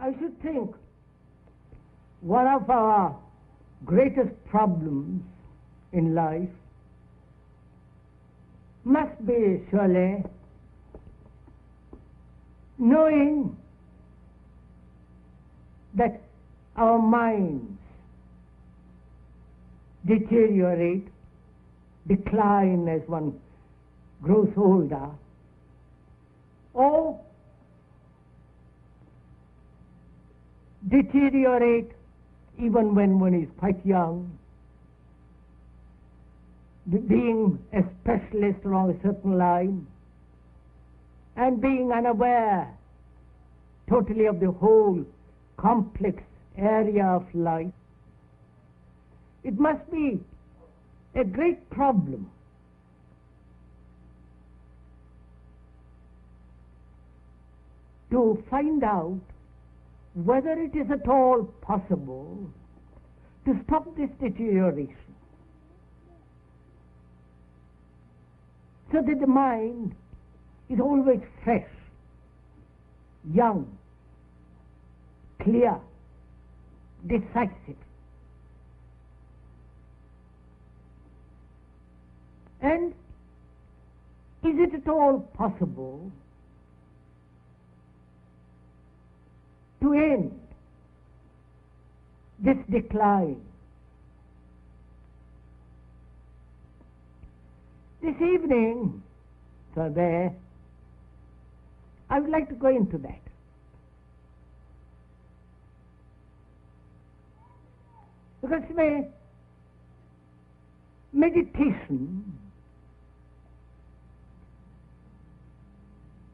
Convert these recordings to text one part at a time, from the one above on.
I should think one of our greatest problems in life must be surely knowing that our minds deteriorate, decline as one grows older, or deteriorate even when one is quite young, being a specialist along a certain line and being unaware totally of the whole complex area of life. It must be a great problem to find out whether it is at all possible to stop this deterioration, so that the mind is always fresh, young, clear, decisive. And is it at all possible to end this decline? This evening, so there, I would like to go into that. Because meditation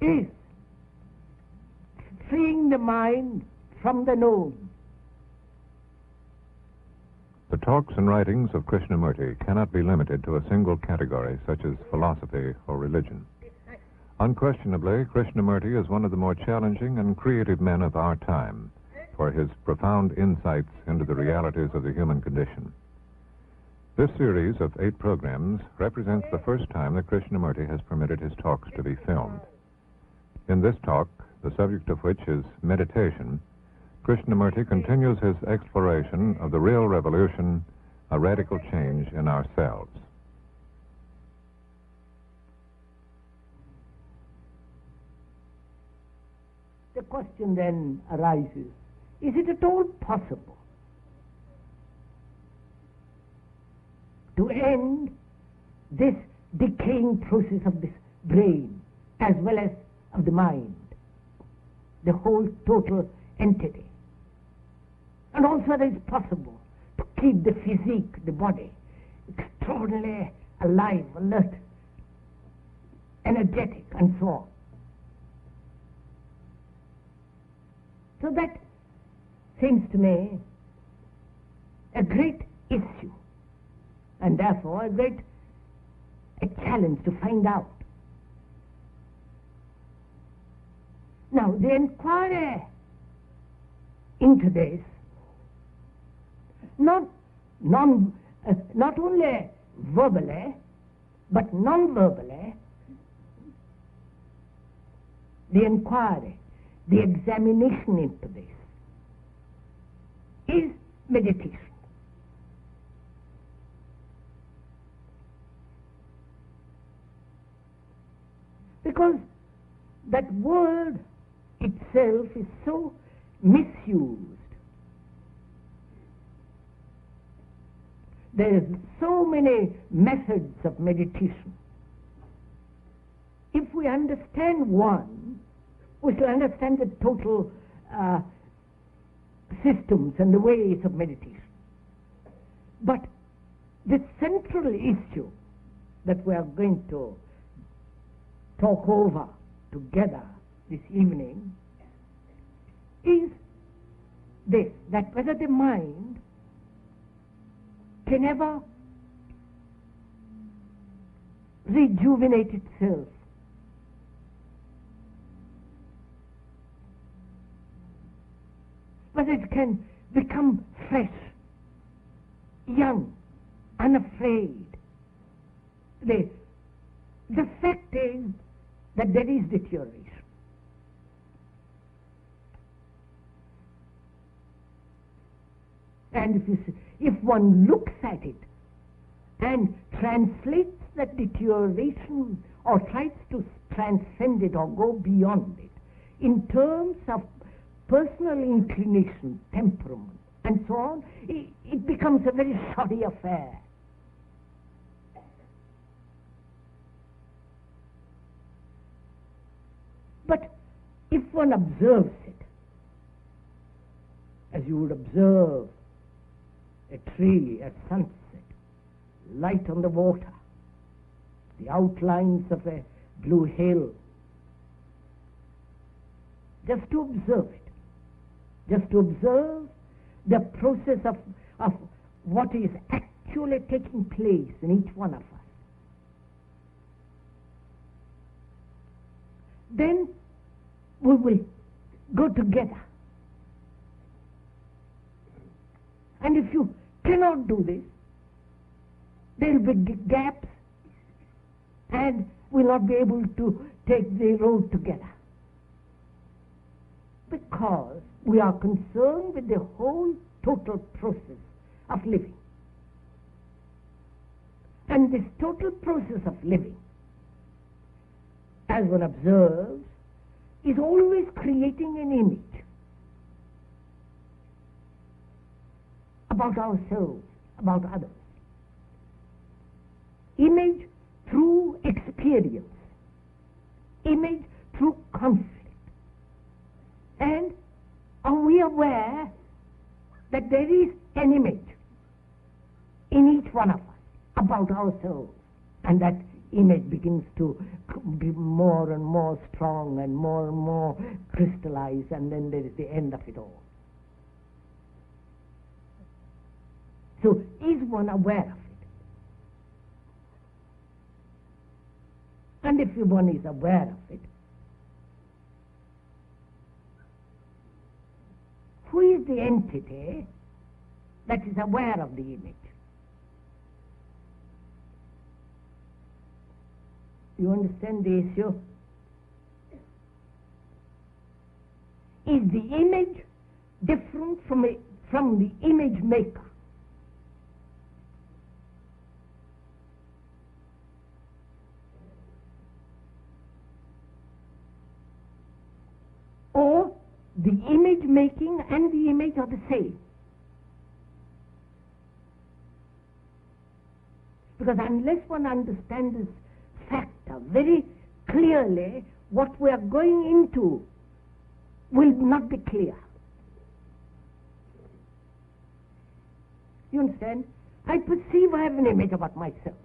is freeing the mind from the known. The talks and writings of Krishnamurti cannot be limited to a single category, such as philosophy or religion. Unquestionably, Krishnamurti is one of the more challenging and creative men of our time for his profound insights into the realities of the human condition. This series of 8 programs represents the first time that Krishnamurti has permitted his talks to be filmed. In this talk, the subject of which is meditation, Krishnamurti continues his exploration of the real revolution, a radical change in ourselves. The question then arises, is it at all possible to end this decaying process of this brain as well as of the mind, the whole total entity? And also it is possible to keep the physique, the body, extraordinarily alive, alert, energetic, and so on. So that seems to me a great issue, and therefore a challenge to find out. Now, the inquiry into this, not only verbally, but non-verbally, the inquiry, the examination into this, is meditation. Because that word itself is so misused. There are so many methods of meditation. If we understand one, we shall understand the total systems and the ways of meditation. But the central issue that we are going to talk over together this evening is this, that whether the mind can ever rejuvenate itself. Whether it can become fresh, young, unafraid. The fact is that there is deterioration. And if one looks at it and translates that deterioration or tries to transcend it or go beyond it in terms of personal inclination, temperament, and so on, it becomes a very shoddy affair. But if one observes it, as you would observe a tree at sunset, light on the water, the outlines of a blue hill, just to observe it, just to observe the process of what is actually taking place in each one of us. Then we will go together. And if you cannot do this, there will be gaps and we'll not be able to take the road together. Because we are concerned with the whole total process of living. And this total process of living, as one observes, is always creating an image about ourselves, about others. Image through experience, image through conflict. And are we aware that there is an image in each one of us about ourselves, and that image begins to be more and more strong and more crystallized, and then there is the end of it all. So is one aware of it? And if one is aware of it, who is the entity that is aware of the image? You understand the issue? Is the image different from the image maker? Or the image making and the image are the same? Because unless one understands this factor very clearly, what we are going into will not be clear. You understand? I perceive I have an image about myself.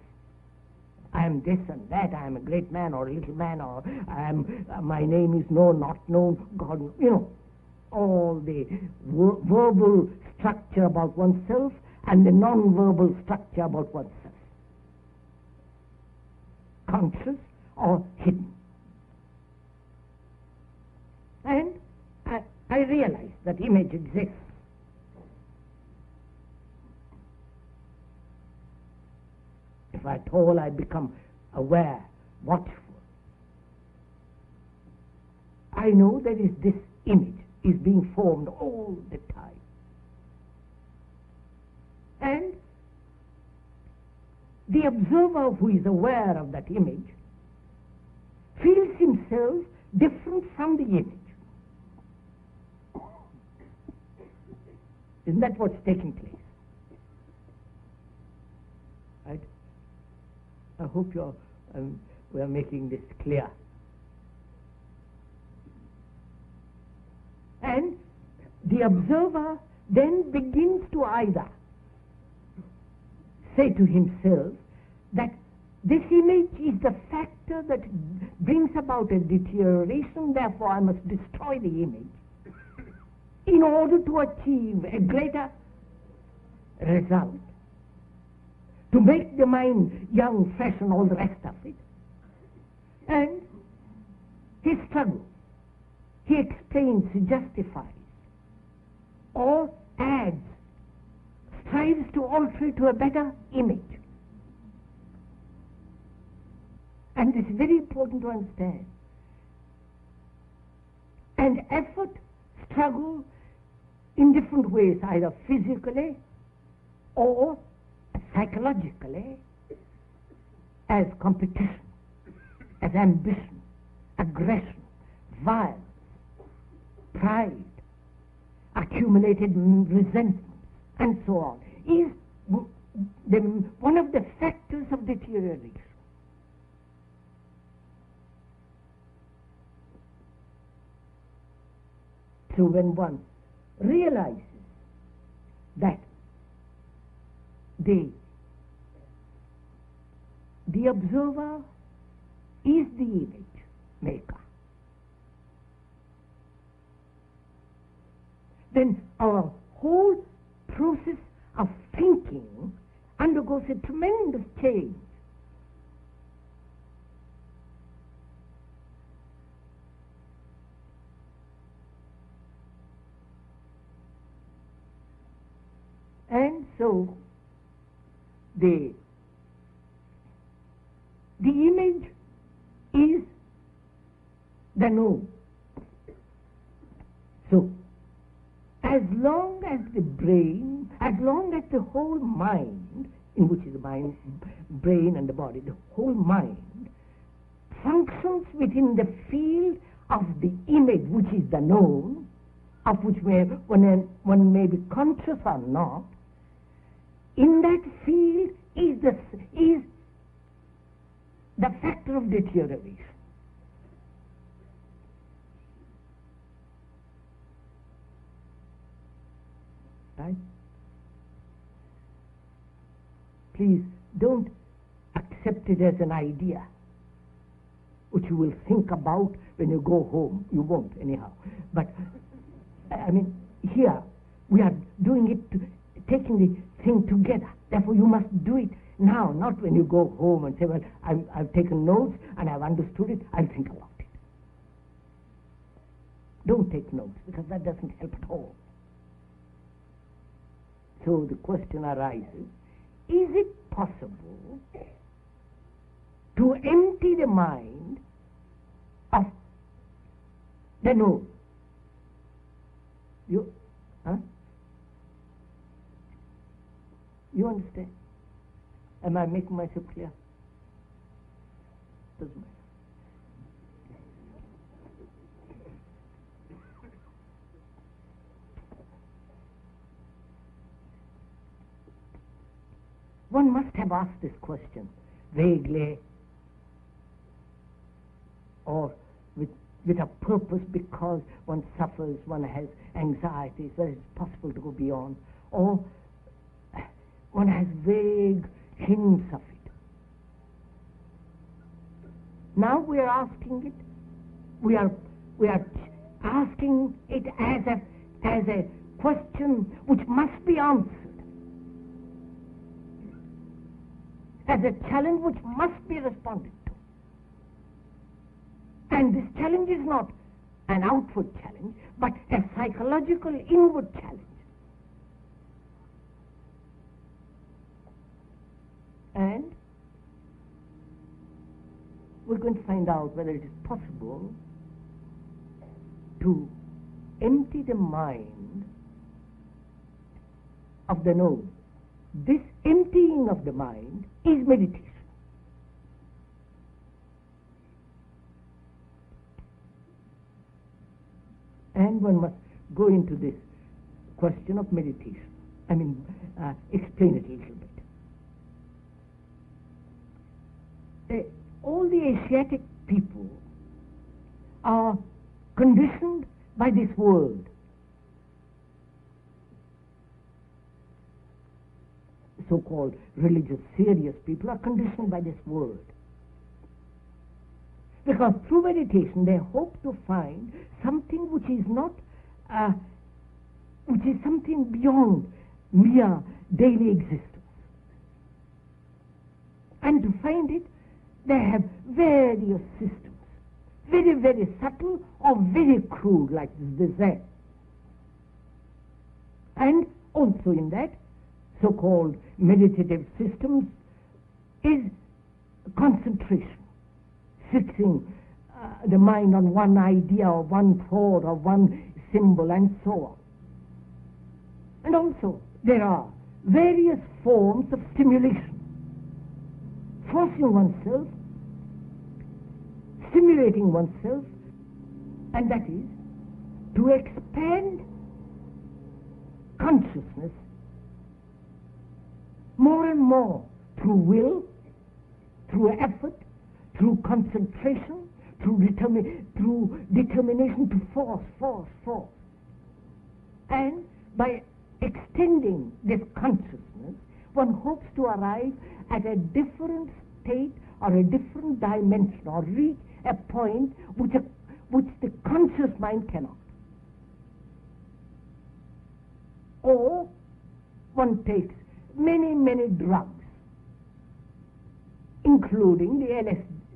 I am this and that, I am a great man or a little man, or I am, my name is known, not known, God, all the verbal structure about oneself and the non-verbal structure about oneself. Conscious or hidden. And I realize that image exists. If at all I become aware, watchful, I know there is this image is being formed all the time. And the observer who is aware of that image feels himself different from the image. Isn't that what's taking place? Right? I hope we are making this clear. And the observer then begins to either say to himself that this image is the factor that brings about a deterioration, therefore I must destroy the image in order to achieve a greater result, to make the mind young, fresh, and all the rest of it. And he struggles, he explains, he justifies, or adds, strives to alter it to a better image. And it's very important to understand. And effort, struggle in different ways, either physically or psychologically as competition, as ambition, aggression, violence, pride, accumulated resentment, and so on, is one of the factors of deterioration. So when one realizes that the observer is the image maker, then our whole process of thinking undergoes a tremendous change. And so the image is the known. So as long as the brain, as long as the whole mind, in which is the mind, brain and the body, the whole mind functions within the field of the image, which is the known, of which one may be conscious or not, in that field is the factor of deterioration. Right? Please don't accept it as an idea which you will think about when you go home. You won't anyhow. But I mean, here we are doing it, taking the thing together. Therefore you must do it now, not when you go home and say, well, I've taken notes and I've understood it, I'll think about it. Don't take notes, because that doesn't help at all. So the question arises, is it possible to empty the mind of the known? You understand? Am I making myself clear? Doesn't matter. One must have asked this question vaguely or with a purpose, because one suffers, one has anxieties, that it's possible to go beyond, or one has vague hints of it. Now we are asking it, we are asking it as a question which must be answered, as a challenge which must be responded to. And this challenge is not an outward challenge, but a psychological inward challenge. And we're going to find out whether it is possible to empty the mind of the known. This emptying of the mind is meditation. And one must go into this question of meditation. I mean, explain it a little bit. All the Asiatic people are conditioned by this world. So-called religious, serious people are conditioned by this world. Because through meditation they hope to find something which is not, which is something beyond mere daily existence. And to find it, they have various systems, very, very subtle or very crude, like the Zen. And also in that, so-called meditative systems is concentration, fixing the mind on one idea or one thought or one symbol and so on. And also there are various forms of stimulation, forcing oneself, stimulating oneself, and that is to expand consciousness more and more through will, through effort, through concentration, through determination to force. And by extending this consciousness, one hopes to arrive at a different state or a different dimension, or reach a point which the conscious mind cannot. Or one takes many drugs, including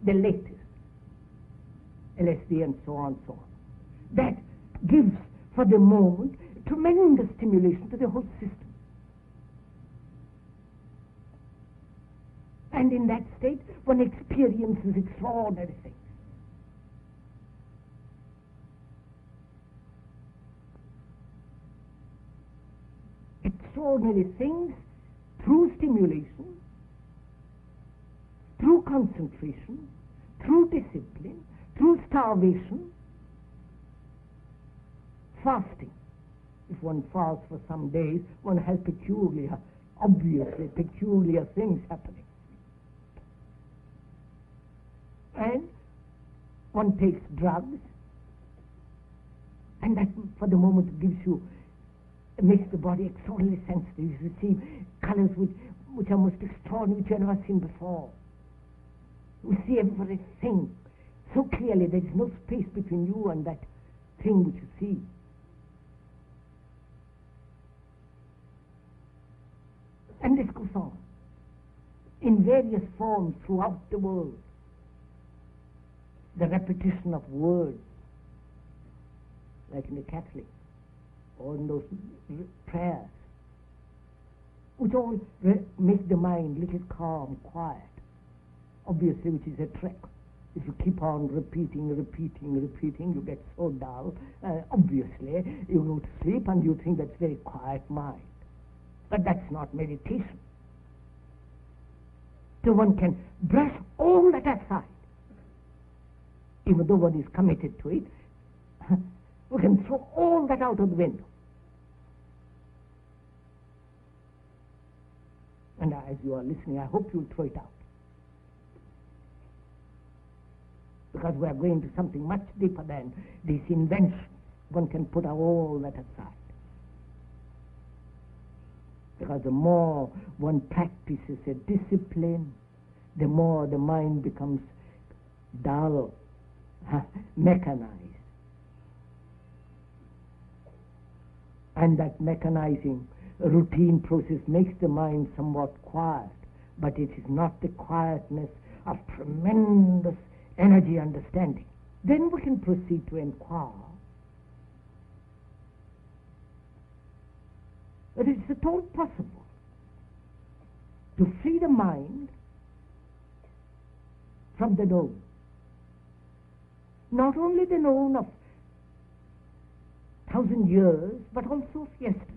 the latest, LSD and so on. That gives, for the moment, tremendous stimulation to the whole system. And in that state, one experiences extraordinary things. Extraordinary things through stimulation, through concentration, through discipline, through starvation, fasting. If one fasts for some days, one has obviously peculiar things happening. And one takes drugs, and that for the moment makes the body extraordinarily sensitive. You receive colors which are most extraordinary, which you have never seen before. You see everything so clearly, there is no space between you and that thing which you see. And this goes on in various forms throughout the world. The repetition of words, like in the Catholic, or in those prayers, which all make the mind a little calm, quiet, obviously, which is a trick. If you keep on repeating, you get so dull. Obviously, you go to sleep and you think that's very quiet mind. But that's not meditation. So one can brush all that aside. Even though one is committed to it, we can throw all that out of the window. And as you are listening, I hope you'll throw it out. Because we are going to something much deeper than these inventions. One can put all that aside. Because the more one practices a discipline, the more the mind becomes dull, mechanized. And that mechanizing routine process makes the mind somewhat quiet, but it is not the quietness of tremendous energy understanding. Then we can proceed to inquire whether it's at all possible to free the mind from the known. Not only the known of 1,000 years, but also of yesterday.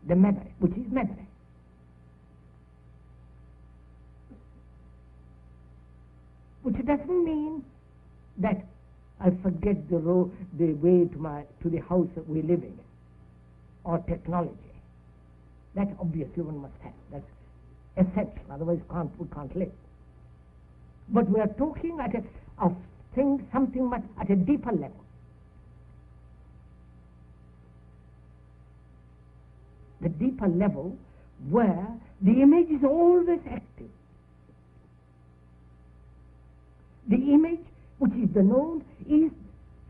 The memory, which is memory. Which doesn't mean that I'll forget the way to the house that we live in, or technology. That obviously one must have. That's essential. Otherwise, we can't live. But we are talking of something much at a deeper level. The deeper level where the image is always active. The image, which is the known, is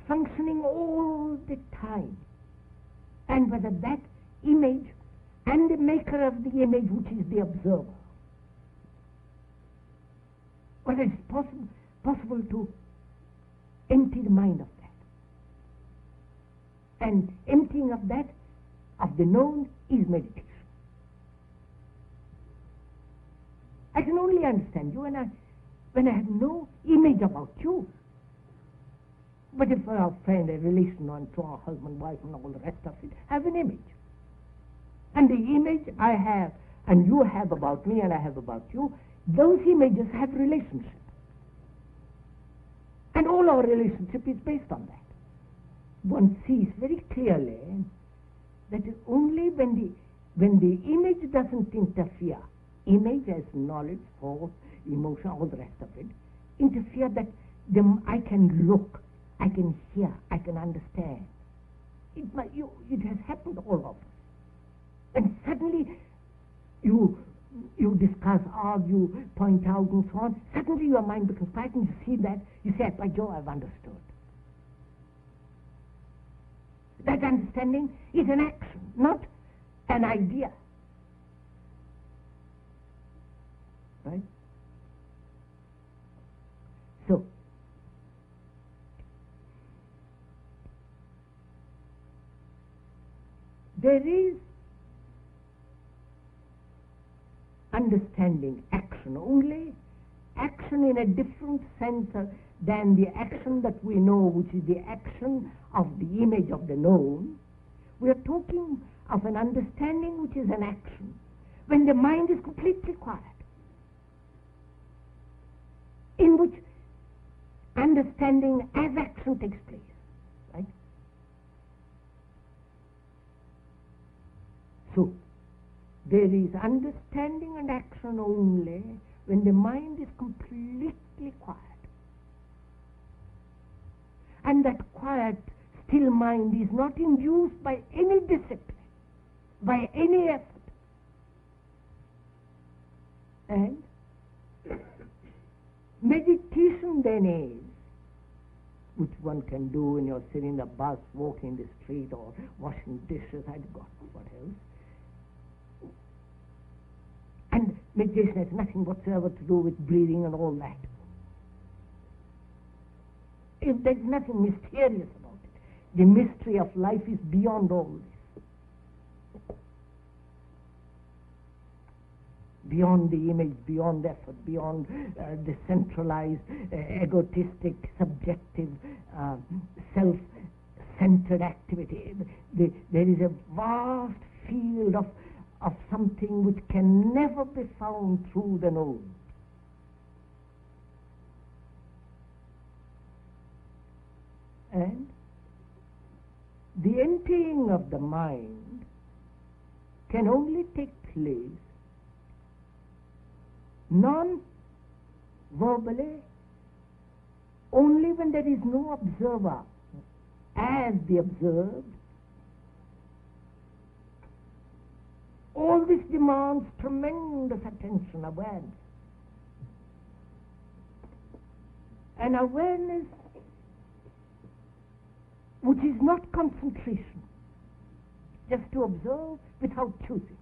functioning all the time. And whether that image and the maker of the image, which is the observer, whether it's possible to empty the mind of that. And emptying of that, of the known, is meditation. I can only understand you when I have no image about you. But if our friend, a relation, and so our husband, wife, and all the rest of it, have an image. And the image I have and you have about me and I have about you, those images have relationship. And all our relationship is based on that. One sees very clearly that only when the image doesn't interfere, image as knowledge, thought, emotion, all the rest of it, interfere that I can look, I can hear, I can understand. It has happened all of us. And suddenly you discuss, argue, point out and so on. Suddenly your mind becomes quiet and you see that, you say, by Jove, I've understood. That understanding is an action, not an idea. Right? So, there is understanding action only, action in a different sense than the action that we know, which is the action of the image of the known. We are talking of an understanding which is an action when the mind is completely quiet, in which understanding as action takes place, right? So, there is understanding and action only when the mind is completely quiet. And that quiet, still mind is not induced by any discipline, by any effort. And meditation then is, which one can do when you're sitting in the bus, walking the street, or washing dishes, I've got what else. And meditation has nothing whatsoever to do with breathing and all that. If there's nothing mysterious about it, the mystery of life is beyond all this. Beyond the image, beyond effort, beyond the centralized, egotistic, subjective, self-centered activity. There is a vast field of something which can never be found through the known. And the emptying of the mind can only take place non-verbally, only when there is no observer as the observed. All this demands tremendous attention, awareness. An awareness which is not concentration, just to observe without choosing.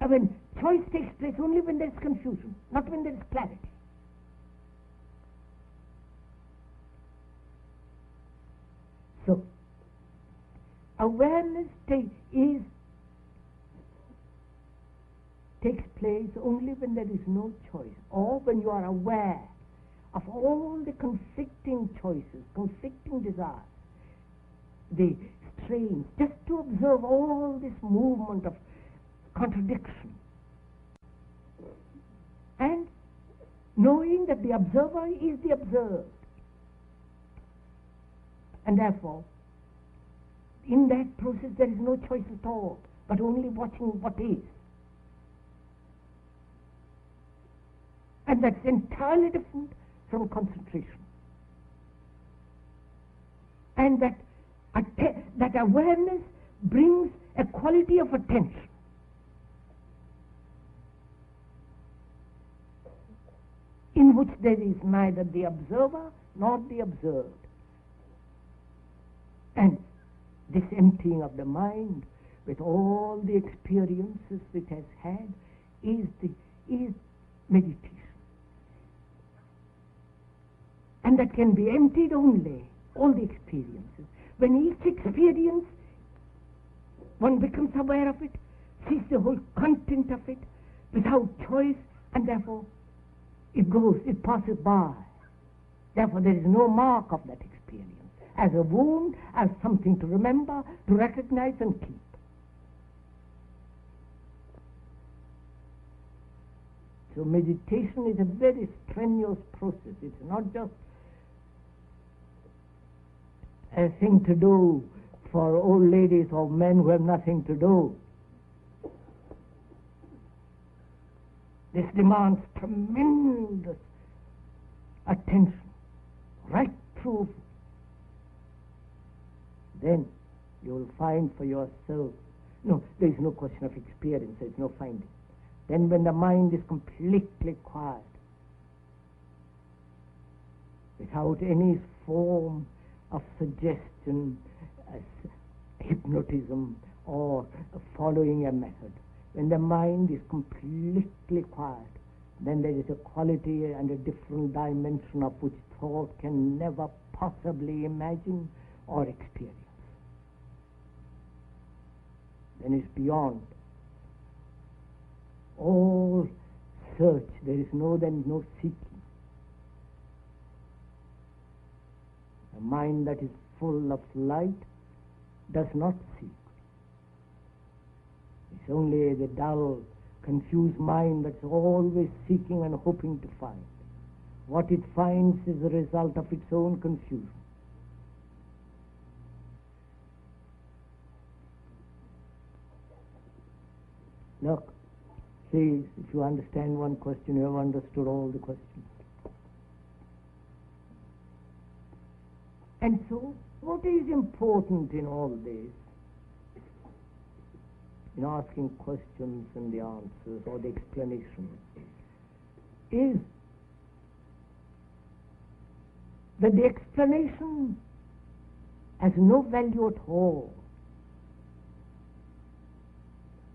I mean, choice takes place only when there is confusion, not when there is clarity. So, awareness takes place only when there is no choice, or when you are aware of all the conflicting choices, conflicting desires, the strains, just to observe all this movement of contradiction. And knowing that the observer is the observed. And therefore, in that process there is no choice at all, but only watching what is. And that's entirely different from concentration. And that awareness brings a quality of attention. In which there is neither the observer nor the observed. And this emptying of the mind with all the experiences it has had is meditation. And that can be emptied only, all the experiences. When each experience, one becomes aware of it, sees the whole content of it, without choice, and therefore it passes by. Therefore there is no mark of that experience, as a wound, as something to remember, to recognize and keep. So meditation is a very strenuous process. It's not just a thing to do for old ladies or men who have nothing to do. This demands tremendous attention, right through. Then you will find for yourself, no, there is no question of experience, there is no finding. Then when the mind is completely quiet, without any form of suggestion, hypnotism, or following a method, when the mind is completely quiet, then there is a quality and a different dimension of which thought can never possibly imagine or experience. Then it's beyond all search. There is no seeking. A mind that is full of light does not seek. It's only the dull, confused mind that's always seeking and hoping to find. What it finds is the result of its own confusion. Look, see, if you understand one question, you have understood all the questions. And so, what is important in all this, in asking questions and the answers or the explanation, is that the explanation has no value at all.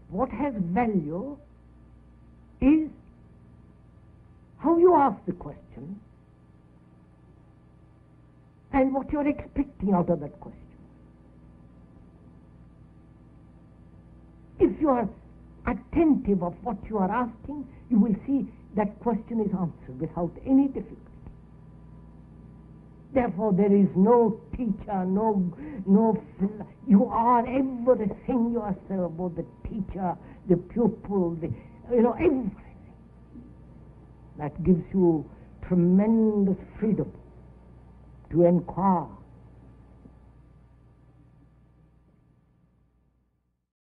What has value is how you ask the question and what you're expecting out of that question. If you are attentive of what you are asking, you will see that question is answered without any difficulty. Therefore, there is no teacher, you are everything yourself, both the teacher, the pupil, everything. That gives you tremendous freedom to inquire